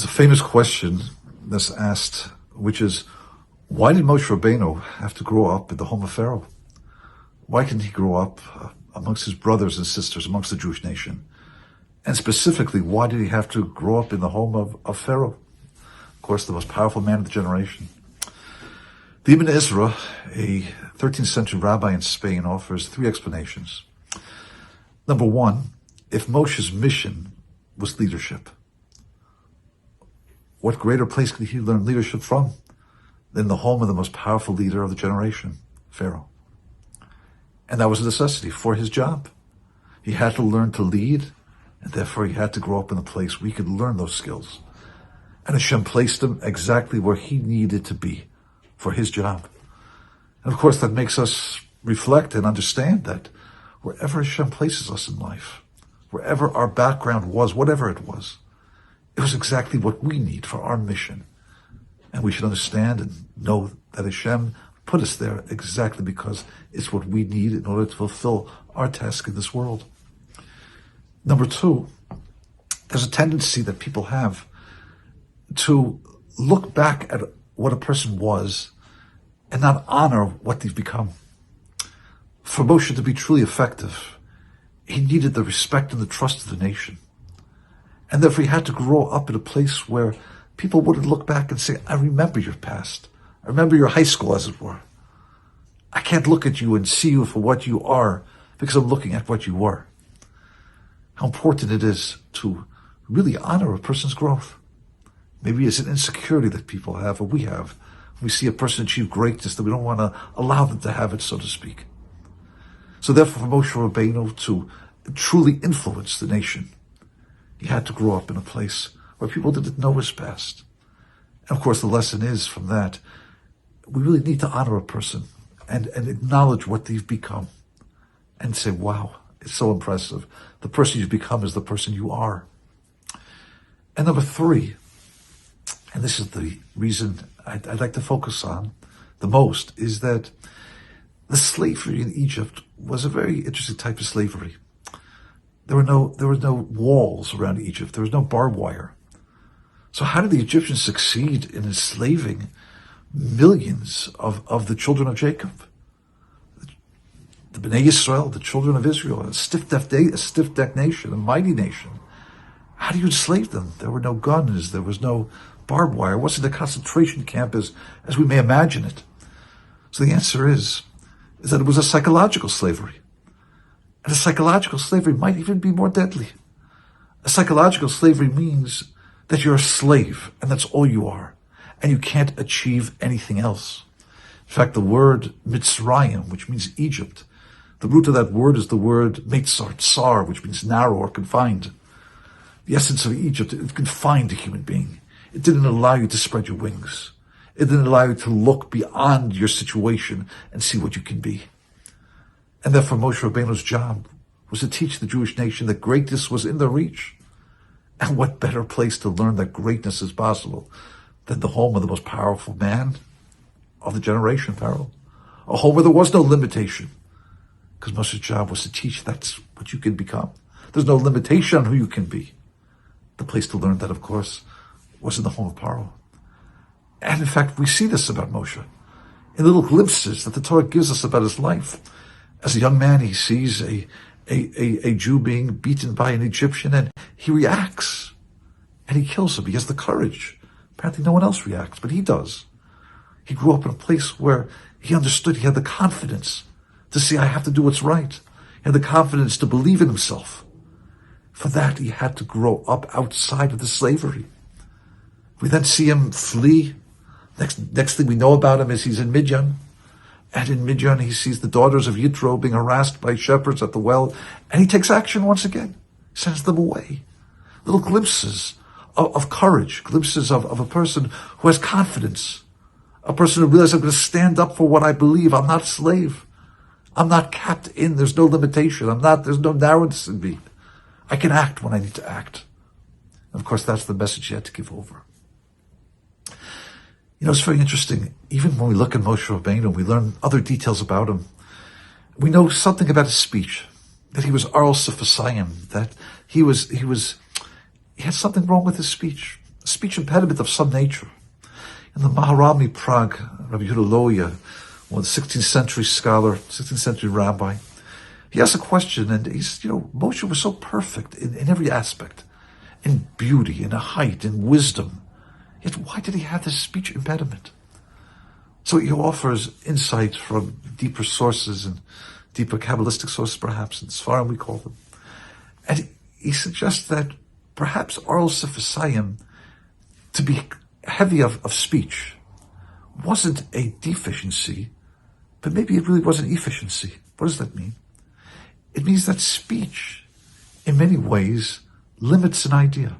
There's a famous question that's asked, which is, why did Moshe Rabbeinu have to grow up in the home of Pharaoh? Why couldn't he grow up amongst his brothers and sisters, amongst the Jewish nation? And specifically, why did he have to grow up in the home of Pharaoh? Of course, the most powerful man of the generation. The Ibn Ezra, a 13th century rabbi in Spain, offers three explanations. Number one, if Moshe's mission was leadership, what greater place could he learn leadership from than the home of the most powerful leader of the generation, Pharaoh? And that was a necessity for his job. He had to learn to lead, and therefore he had to grow up in a place where he could learn those skills. And Hashem placed him exactly where he needed to be for his job. And of course that makes us reflect and understand that wherever Hashem places us in life, wherever our background was, whatever it was exactly what we need for our mission. And we should understand and know that Hashem put us there exactly because it's what we need in order to fulfill our task in this world. Number two, there's a tendency that people have to look back at what a person was and not honor what they've become. For Moshe to be truly effective, he needed the respect and the trust of the nation. And therefore he had to grow up in a place where people wouldn't look back and say, I remember your past. I remember your high school, as it were. I can't look at you and see you for what you are because I'm looking at what you were. How important it is to really honor a person's growth. Maybe it's an insecurity that people have, or we have. We see a person achieve greatness that we don't want to allow them to have it, so to speak. So therefore, for Moshe Rabbeinu to truly influence the nation, he had to grow up in a place where people didn't know his past. And of course, the lesson is from that, we really need to honor a person and acknowledge what they've become and say, wow, it's so impressive. The person you've become is the person you are. And number three, and this is the reason I'd like to focus on the most, is that the slavery in Egypt was a very interesting type of slavery. There were no walls around Egypt. There was no barbed wire. So how did the Egyptians succeed in enslaving millions of the children of Jacob? The Bnei Yisrael, the children of Israel, a stiff-necked nation, a mighty nation. How do you enslave them? There were no guns. There was no barbed wire. It wasn't a concentration camp as we may imagine it. So the answer is that it was a psychological slavery. And a psychological slavery might even be more deadly. A psychological slavery means that you're a slave, and that's all you are, and you can't achieve anything else. In fact, the word Mitzrayim, which means Egypt, the root of that word is the word Meitzar, tsar, which means narrow or confined. The essence of Egypt, it confined a human being. It didn't allow you to spread your wings. It didn't allow you to look beyond your situation and see what you can be. And therefore Moshe Rabbeinu's job was to teach the Jewish nation that greatness was in their reach. And what better place to learn that greatness is possible than the home of the most powerful man of the generation, Pharaoh. A home where there was no limitation. Because Moshe's job was to teach that's what you can become. There's no limitation on who you can be. The place to learn that, of course, was in the home of Pharaoh. And in fact, we see this about Moshe in little glimpses that the Torah gives us about his life. As a young man, he sees a Jew being beaten by an Egyptian, and he reacts, and he kills him. He has the courage. Apparently no one else reacts, but he does. He grew up in a place where he understood, he had the confidence to say, I have to do what's right. He had the confidence to believe in himself. For that, he had to grow up outside of the slavery. We then see him flee. Next thing we know about him is he's in Midian. And in Midian, he sees the daughters of Yitro being harassed by shepherds at the well. And he takes action once again. He sends them away. Little glimpses of courage, glimpses of a person who has confidence. A person who realizes, I'm going to stand up for what I believe. I'm not a slave. I'm not capped in. There's no limitation. There's no narrowness in me. I can act when I need to act. And of course, that's the message he had to give over. You know, it's very interesting. Even when we look at Moshe Rabbeinu, we learn other details about him. We know something about his speech, that he was Aral Sifasayim, that he had something wrong with his speech. a speech impediment of some nature. In the Maharami Prague, Rabbi Yehuda Loya, one of the 16th century scholar, 16th century rabbi, he asked a question, and he said, Moshe was so perfect in every aspect, in beauty, in height, in wisdom. Yet why did he have this speech impediment? So he offers insight from deeper sources and deeper Kabbalistic sources, perhaps, in Sfarim we call them. And he suggests that perhaps oral Sifasayim, to be heavy of speech, wasn't a deficiency, but maybe it really was an efficiency. What does that mean? It means that speech, in many ways, limits an idea.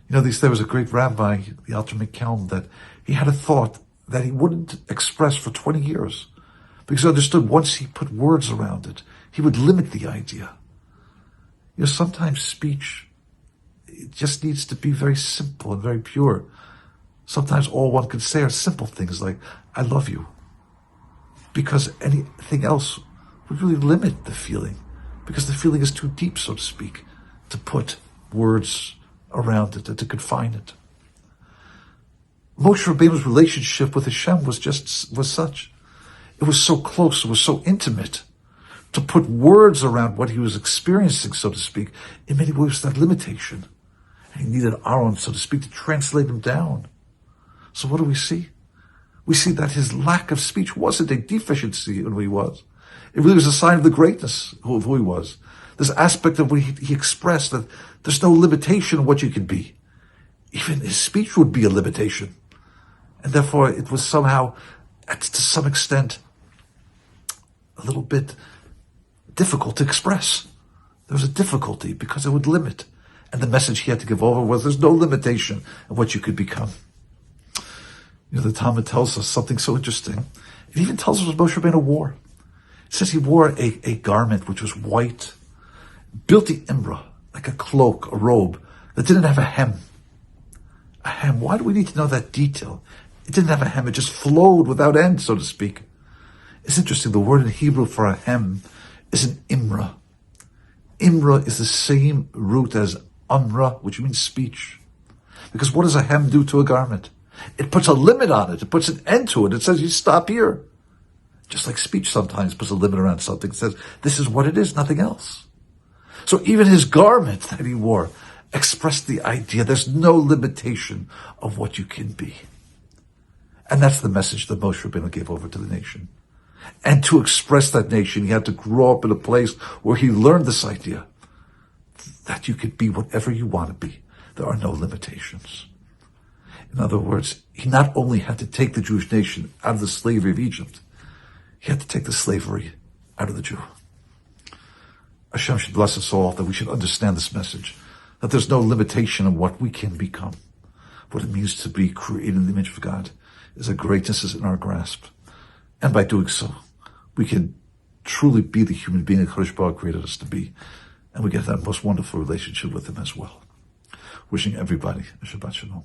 There was a great rabbi, the Alter McKelm, that he had a thought that he wouldn't express for 20 years because he understood once he put words around it, he would limit the idea. Sometimes speech, it just needs to be very simple and very pure. Sometimes all one can say are simple things like, I love you. Because anything else would really limit the feeling, because the feeling is too deep, so to speak, to put words around it and to confine it. Moshe Rabbeinu's relationship with Hashem was such. It was so close, it was so intimate. To put words around what he was experiencing, so to speak, in many ways was that limitation. And he needed Aaron, so to speak, to translate him down. So what do we see? We see that his lack of speech wasn't a deficiency in who he was. It really was a sign of the greatness of who he was. This aspect of what he expressed, that there's no limitation in what you can be. Even his speech would be a limitation. And therefore it was somehow, to some extent, a little bit difficult to express. There was a difficulty because it would limit. And the message he had to give over was there's no limitation in what you could become. The Talmud tells us something so interesting. It even tells us what Moshe Rabbeinu wore. It says he wore a garment which was white, bilti imra, like a cloak, a robe, that didn't have a hem. A hem. Why do we need to know that detail? It didn't have a hem. It just flowed without end, so to speak. It's interesting. The word in Hebrew for a hem is an imra. Imra is the same root as amra, which means speech. Because what does a hem do to a garment? It puts a limit on it. It puts an end to it. It says you stop here. Just like speech sometimes puts a limit around something. It says this is what it is, nothing else. So even his garment that he wore expressed the idea there's no limitation of what you can be. And that's the message that Moshe Rabbeinu gave over to the nation. And to express that nation, he had to grow up in a place where he learned this idea that you could be whatever you want to be. There are no limitations. In other words, he not only had to take the Jewish nation out of the slavery of Egypt, he had to take the slavery out of the Jew. Hashem should bless us all, that we should understand this message, that there's no limitation in what we can become. What it means to be created in the image of God is a greatness is in our grasp. And by doing so, we can truly be the human being that Kadosh Baruch Hu created us to be. And we get that most wonderful relationship with him as well. Wishing everybody a Shabbat Shalom.